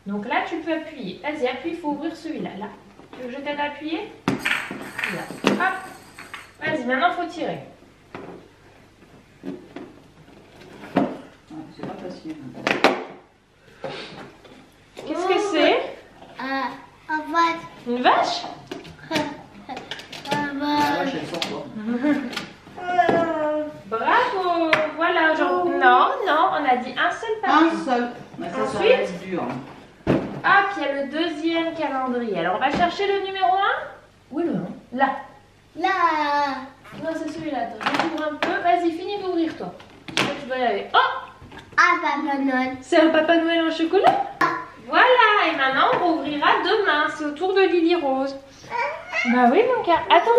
Donc là, tu peux appuyer. Vas-y, appuie, il faut ouvrir celui-là. Là. Tu veux que je t'aide à appuyer? Là. Hop. Vas-y, maintenant, il faut tirer. C'est pas facile. Qu'est-ce que c'est? Une vache? La vache, elle sort quoi? Bravo. Voilà, aujourd'hui. Non, non, on a dit un seul papier. Un seul. Mais ça, ça va Ensuite, être dur. hop, il y a le deuxième calendrier. Alors, on va chercher le numéro 1. Oui, le 1. Là. Non, c'est celui-là. Attends, je t'ouvre un peu. Vas-y, finis d'ouvrir, toi. Je crois que tu dois y aller. Oh! C'est un Papa Noël en chocolat? Voilà, et maintenant on rouvrira demain. C'est au tour de Lily Rose. Bah oui, mon cœur. Attends.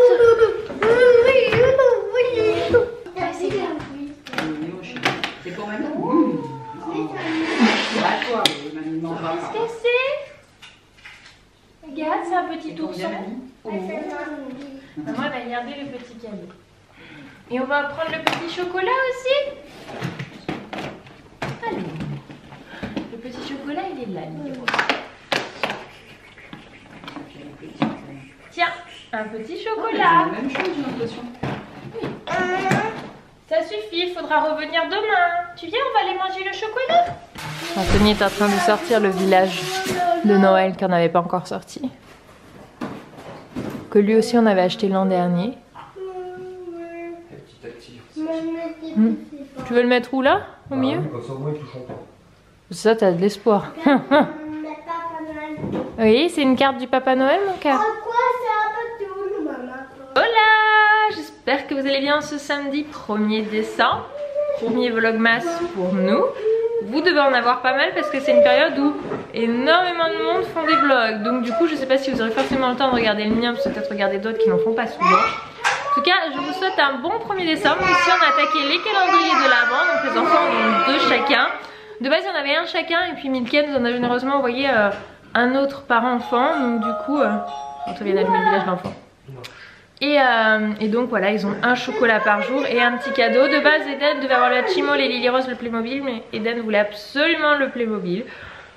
C'est pour maintenant. À toi, mamie m'en va. Qu'est-ce que c'est? Regarde, c'est un petit ourson. Oh. Maman, elle a gardé le petit cadeau. Et on va prendre le petit chocolat aussi. Allez. Le petit chocolat, il est là, Lily Rose. Tiens, un petit chocolat. La même chose, j'ai l'impression. Oui. Ça suffit, il faudra revenir demain. Tu viens, on va aller manger le chocolat. Anthony est en train de sortir le village de Noël qu'on n'avait pas encore sorti. Que lui aussi on avait acheté l'an dernier. Tu veux le mettre où là? Au milieu? Ça, t'as de l'espoir. Oui, c'est une carte du Papa Noël, mon cœur. Hola! J'espère que vous allez bien ce samedi 1er décembre. Premier vlogmas pour nous. Vous devez en avoir pas mal parce que c'est une période où énormément de monde font des vlogs. Donc du coup, je sais pas si vous aurez forcément le temps de regarder le mien, peut-être regarder d'autres qui n'en font pas souvent. En tout cas, je vous souhaite un bon 1er décembre. Ici, on a attaqué les calendriers de l'Avent. Donc les enfants en ont 2 chacun. De base, il y en avait un chacun et puis Milken nous en a généreusement envoyé un autre par enfant. Donc du coup, on vient d'allumer le village d'enfants. Et donc voilà, ils ont un chocolat par jour et un petit cadeau. De base, Eden devait avoir le Hachimol et Lily Rose le Playmobil, mais Eden voulait absolument le Playmobil.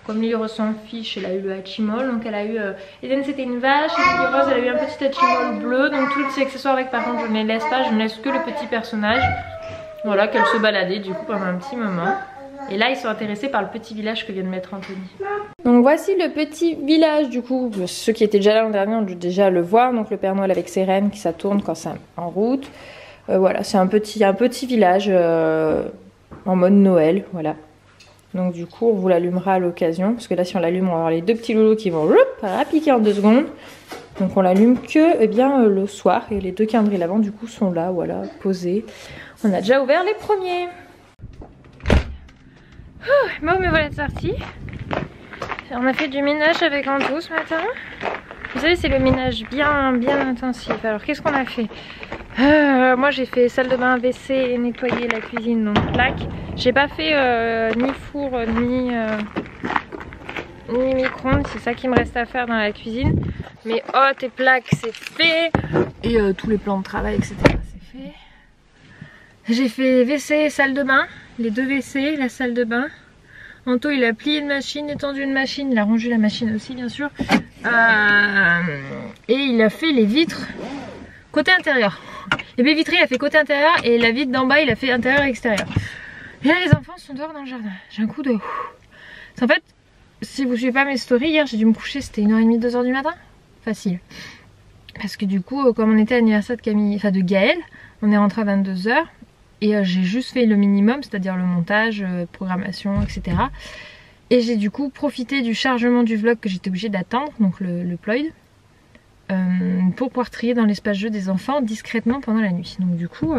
Comme Lily Rose s'en fiche, elle a eu le Hachimol. Donc elle a eu... Eden c'était une vache et Lily Rose elle a eu un petit Hachimol bleu. Donc tous les accessoires avec, par contre je ne les laisse pas, je ne laisse que le petit personnage. Voilà, qu'elle se baladait du coup pendant un petit moment. Et là ils sont intéressés par le petit village que vient de mettre Anthony. Donc voici le petit village du coup. Ceux qui étaient déjà là l'an dernier ont dû déjà le voir. Donc le Père Noël avec ses rennes qui ça tourne quand c'est en route. Voilà, c'est un petit village en mode Noël. Voilà. Donc du coup on vous l'allumera à l'occasion. Parce que là si on l'allume on va avoir les 2 petits loulous qui vont piquer en 2 secondes. Donc on l'allume que le soir. Et les 2 calendriers l'avant du coup sont là, voilà, posés. On a déjà ouvert les premiers. Bon, mais voilà sorti. On a fait du ménage avec Anto ce matin. Vous savez, c'est le ménage bien intensif. Alors, qu'est-ce qu'on a fait? Moi, j'ai fait salle de bain, WC et nettoyer la cuisine, donc plaque. J'ai pas fait ni four, ni micro-ondes. C'est ça qui me reste à faire dans la cuisine. Mais hottes et plaques, c'est fait. Et tous les plans de travail, etc. c'est fait. J'ai fait WC, salle de bain. Les 2 WC, la salle de bain. Anto il a plié une machine, étendu une machine, il a rangé la machine aussi bien sûr. Et il a fait les vitres côté intérieur. Les baies vitrées il a fait côté intérieur et la vitre d'en bas il a fait intérieur et extérieur. Et là les enfants sont dehors dans le jardin. J'ai un coup de... En fait, si vous suivez pas mes stories, hier j'ai dû me coucher, c'était 1h30, 2h du matin. Facile. Parce que du coup, comme on était à l'anniversaire de Camille, enfin de Gaël, on est rentré à 22h. Et j'ai juste fait le minimum, c'est-à-dire le montage, programmation, etc. Et j'ai du coup profité du chargement du vlog que j'étais obligée d'attendre, donc le Ployd, pour pouvoir trier dans l'espace jeu des enfants discrètement pendant la nuit. Donc du coup,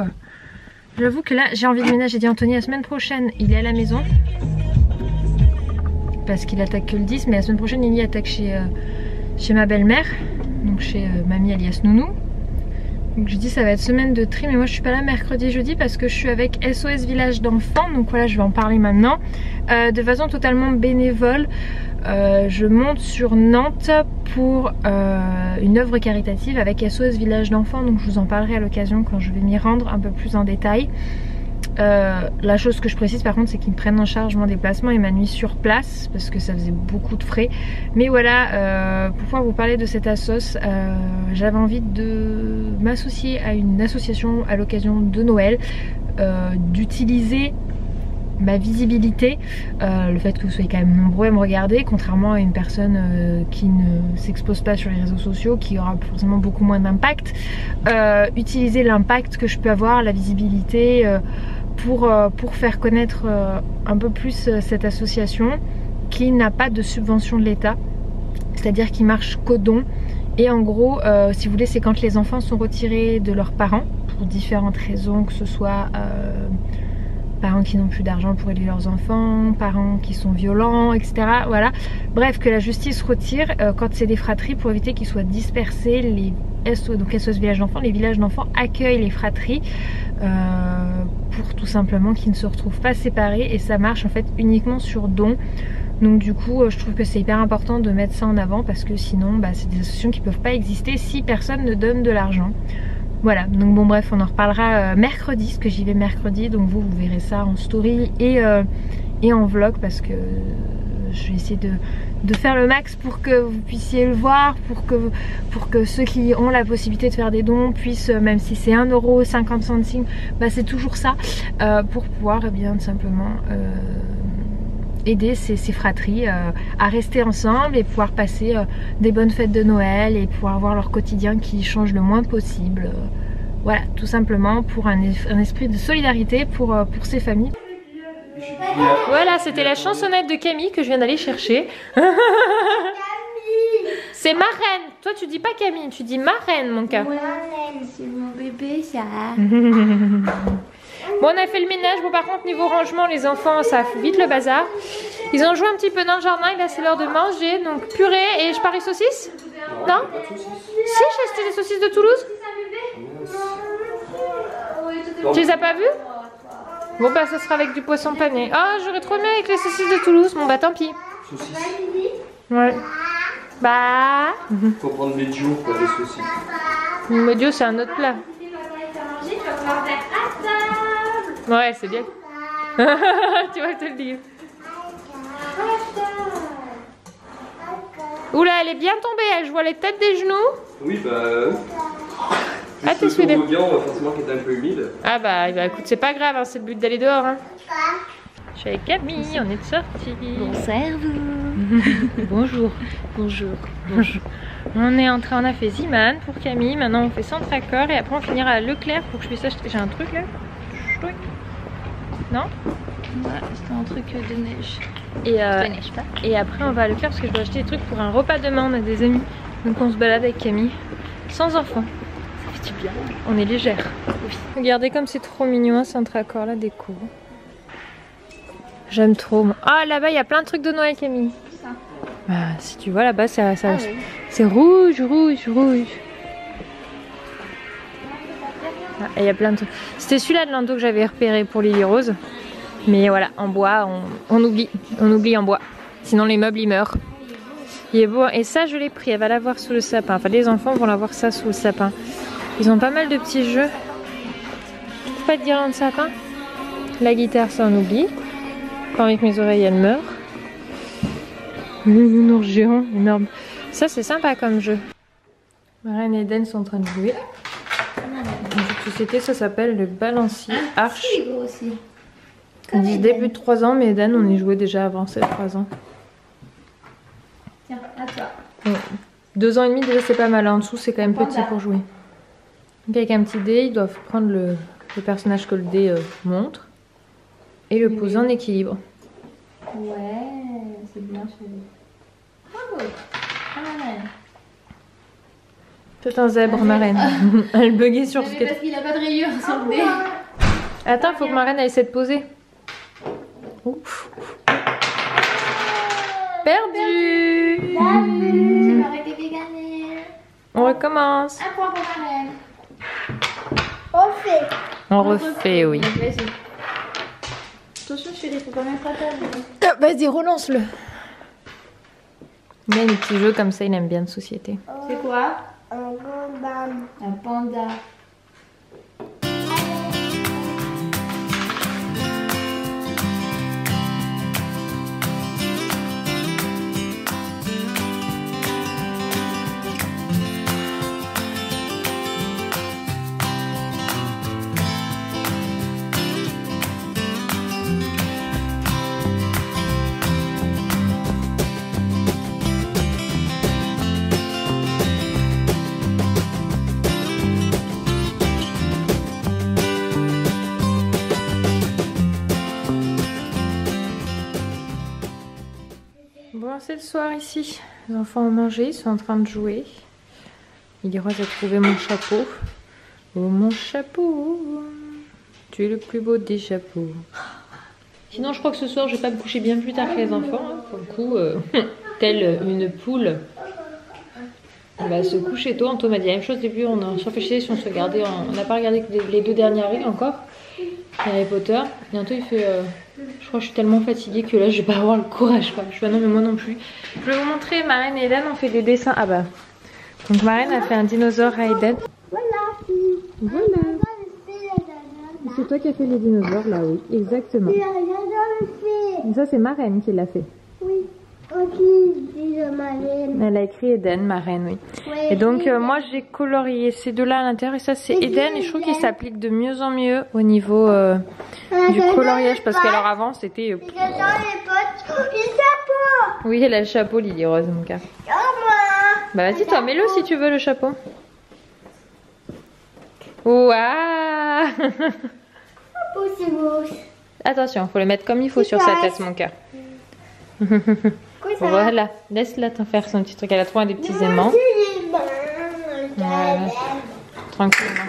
j'avoue que là j'ai envie de ménager. J'ai dit Anthony la semaine prochaine il est à la maison. Parce qu'il attaque que le 10, mais la semaine prochaine il attaque chez ma belle-mère, donc chez mamie alias Nounou. Donc je dis ça va être semaine de tri, mais moi je suis pas là mercredi jeudi parce que je suis avec SOS Village d'enfants. Donc voilà, je vais en parler maintenant. De façon totalement bénévole, je monte sur Nantes pour une œuvre caritative avec SOS Village d'enfants. Donc je vous en parlerai à l'occasion quand je vais m'y rendre un peu plus en détail. La chose que je précise par contre, c'est qu'ils me prennent en charge mon déplacement et ma nuit sur place parce que ça faisait beaucoup de frais. Mais voilà, pour pouvoir vous parler de cette assos, j'avais envie de m'associer à une association à l'occasion de Noël, d'utiliser ma visibilité, le fait que vous soyez quand même nombreux à me regarder, contrairement à une personne qui ne s'expose pas sur les réseaux sociaux, qui aura forcément beaucoup moins d'impact. Utiliser l'impact que je peux avoir, la visibilité, pour faire connaître un peu plus cette association qui n'a pas de subvention de l'État, c'est-à-dire qui marche qu'au don. Et en gros, si vous voulez, c'est quand les enfants sont retirés de leurs parents pour différentes raisons, que ce soit parents qui n'ont plus d'argent pour aider leurs enfants, parents qui sont violents, etc. Voilà. Bref, que la justice retire quand c'est des fratries pour éviter qu'ils soient dispersés. Les SOS, donc SOS Village d'enfants, les villages d'enfants accueillent les fratries pour tout simplement qu'ils ne se retrouvent pas séparés, et ça marche en fait uniquement sur don. Donc du coup je trouve que c'est hyper important de mettre ça en avant parce que sinon c'est des associations qui ne peuvent pas exister si personne ne donne de l'argent. Voilà, donc bon bref, on en reparlera mercredi, parce que j'y vais mercredi, donc vous verrez ça en story et en vlog, parce que je vais essayer de faire le max pour que vous puissiez le voir, pour que ceux qui ont la possibilité de faire des dons puissent, même si c'est 1 €, 50 centimes, c'est toujours ça, pour pouvoir bien simplement aider ces fratries à rester ensemble et pouvoir passer des bonnes fêtes de Noël et pouvoir avoir leur quotidien qui change le moins possible. Voilà, tout simplement pour un esprit de solidarité pour ces familles. Voilà, c'était la chansonnette de Camille que je viens d'aller chercher. C'est ma reine. Toi tu dis pas Camille, tu dis ma reine, mon cas. Marraine, c'est mon bébé ça. Bon, on a fait le ménage. Bon, par contre, niveau rangement, les enfants, ça fout vite le bazar. Ils ont joué un petit peu dans le jardin et là, c'est l'heure de manger. Donc, purée et je parie saucisses. Non? Si, j'ai acheté des saucisses de Toulouse. Tu les as pas vues? Bon, ça sera avec du poisson pané. Ah, j'aurais trop aimé avec les saucisses de Toulouse. Bon, tant pis. Saucisses. Ouais. Faut prendre Medio pour les saucisses. Medio, c'est un autre plat. Ouais, c'est bien. Tu vas te le dire. Oula, elle est bien tombée, je vois les têtes des genoux. Oui, Ah, t'es soudée. on va forcément qu'il est un peu humide. Ah écoute, c'est pas grave, c'est le but d'aller dehors. Je suis avec Camille, on est de sortie. Bonsoir vous. Bonjour. Bonjour. On est entré, on a fait Ziman pour Camille, maintenant on fait Centracor et après on finira à Leclerc pour que je puisse acheter. J'ai un truc là. Non? Ouais, c'est un truc de neige. Et après on va à Leclerc parce que je dois acheter des trucs pour un repas demain, on a des amis. Donc on se balade avec Camille, sans enfants. Ça fait du bien. On est légère. Oui. Regardez comme c'est trop mignon, Centracor, la déco. J'aime trop. Ah, là-bas il y a plein de trucs de Noël, Camille. Si tu vois là-bas, c'est rouge. Il y a plein de trucs. C'était celui-là de Lando que j'avais repéré pour Lily Rose. Mais voilà, en bois, on oublie en bois. Sinon les meubles ils meurent. Il est beau. Et ça je l'ai pris, elle va l'avoir sous le sapin. Enfin les enfants vont l'avoir ça sous le sapin. Ils ont pas mal de petits jeux. Pas de guirlande de sapin. La guitare ça on oublie. Pas envie que mes oreilles elles meurent. Le nounours géant énorme. Ça c'est sympa comme jeu. Marraine et Eden sont en train de jouer. Dans cette société, ça s'appelle le balancier Arche. C'est gros aussi. On dit début de 3 ans, mais Eden, on y jouait déjà avant ces 3 ans. Tiens, à toi. Ouais. 2 ans et demi, déjà c'est pas mal. En dessous, c'est quand même petit pour jouer. Donc, avec un petit dé, ils doivent prendre le personnage que le dé montre et le poser en équilibre. Ouais, c'est bien chérie. Bravo. C'est un zèbre, Marraine. Elle buguait sur ce Parce qu'il a pas de rayures sur le dé. Attends, faut que Marraine essaie de poser. Ouf. Perdu. Tu m'aurais été gagner. On recommence. Un point pour Marraine. On refait, oui. Vas-y. Attention chérie, faut pas mettre à table. Vas-y, relance-le. Il y a des petits jeux comme ça, il aime bien de société. C'est quoi? Un panda. Un panda. c'est le soir ici. Les enfants ont mangé, ils sont en train de jouer. Lily-Rose a trouvé mon chapeau. Oh mon chapeau, tu es le plus beau des chapeaux. Sinon je crois que ce soir je vais pas me coucher bien plus tard que les enfants. Hein. Pour le coup, telle une poule, on va se coucher tôt. Anto m'a dit la même chose au début, on a réfléchi si on se regardait. On n'a pas regardé que les 2 dernières règles encore. Harry Potter. Et Anto il fait je crois que je suis tellement fatiguée que là je vais pas avoir le courage quoi. Je fais non mais moi non plus. Je vais vous montrer, Marraine et Eden ont fait des dessins. Ah bah. Donc Marraine a fait un dinosaure à Eden. Voilà. C'est toi qui as fait les dinosaures là, oui, exactement. Et ça c'est Marraine qui l'a fait. Oui. Elle a écrit Eden, Marraine, oui. Et donc moi j'ai colorié ces deux-là à l'intérieur et ça c'est Eden et je trouve qu'il s'applique de mieux en mieux au niveau du coloriage parce qu'alors avant c'était... Oui, elle a le chapeau, Lily-Rose, mon cas. Bah vas-y toi, mets-le si tu veux le chapeau. Ouah. Attention, faut le mettre comme il faut sur sa tête, mon cœur. Voilà, laisse-la t'en faire son petit truc. Elle a trouvé des petits aimants. Voilà. Tranquillement.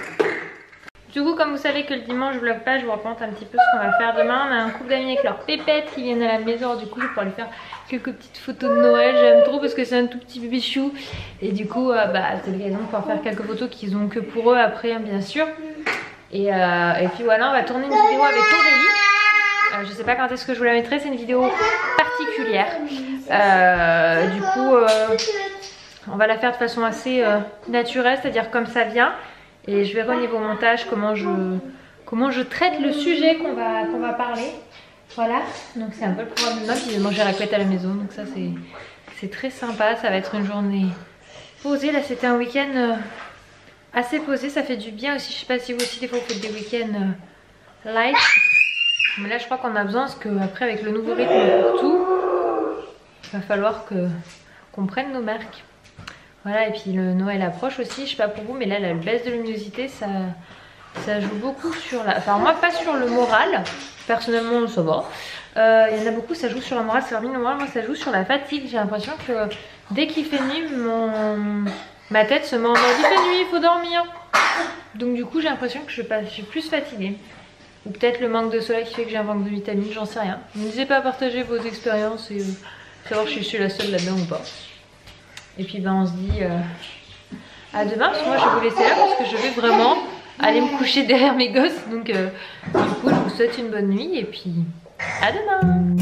Du coup, comme vous savez que le dimanche je vlog pas, je vous raconte un petit peu ce qu'on va faire demain. On a un couple d'amis avec leurs pépettes qui viennent à la maison. Du coup, je vais pouvoir lui faire quelques petites photos de Noël. J'aime trop parce que c'est un tout petit bébé chou. Et du coup, c'est l'occasion de pouvoir faire quelques photos qu'ils ont que pour eux après, hein, bien sûr. Et puis voilà, on va tourner une vidéo avec Aurélie. Je sais pas quand est-ce que je vous la mettrai, c'est une vidéo particulière. Du coup, on va la faire de façon assez naturelle, c'est-à-dire comme ça vient. Et je verrai au niveau montage comment je traite le sujet qu'on va parler. Voilà, donc c'est un peu le programme de demain. Puis je vais manger raclette à la maison, donc ça c'est très sympa. Ça va être une journée posée. Là c'était un week-end assez posé, ça fait du bien aussi. Je sais pas si vous aussi des fois vous faites des week-ends light. Mais là je crois qu'on a besoin parce qu'après avec le nouveau rythme pour tout, il va falloir qu'on prenne nos marques. Voilà, et puis le Noël approche aussi, je sais pas pour vous, mais là la baisse de luminosité ça joue beaucoup sur la... Enfin moi pas sur le moral, personnellement ça va. Il y en a beaucoup, ça joue sur le moral, c'est vraiment le moral, moi ça joue sur la fatigue. J'ai l'impression que dès qu'il fait nuit, ma tête se met en mode il fait nuit, il faut dormir. Donc du coup j'ai l'impression que je suis plus fatiguée. Ou peut-être le manque de soleil qui fait que j'ai un manque de vitamines, j'en sais rien. N'hésitez pas à partager vos expériences et savoir si je suis la seule là-dedans ou pas. Et puis on se dit à demain, parce que moi je vais vous laisser là parce que je vais vraiment aller me coucher derrière mes gosses. Donc du coup je vous souhaite une bonne nuit et puis à demain.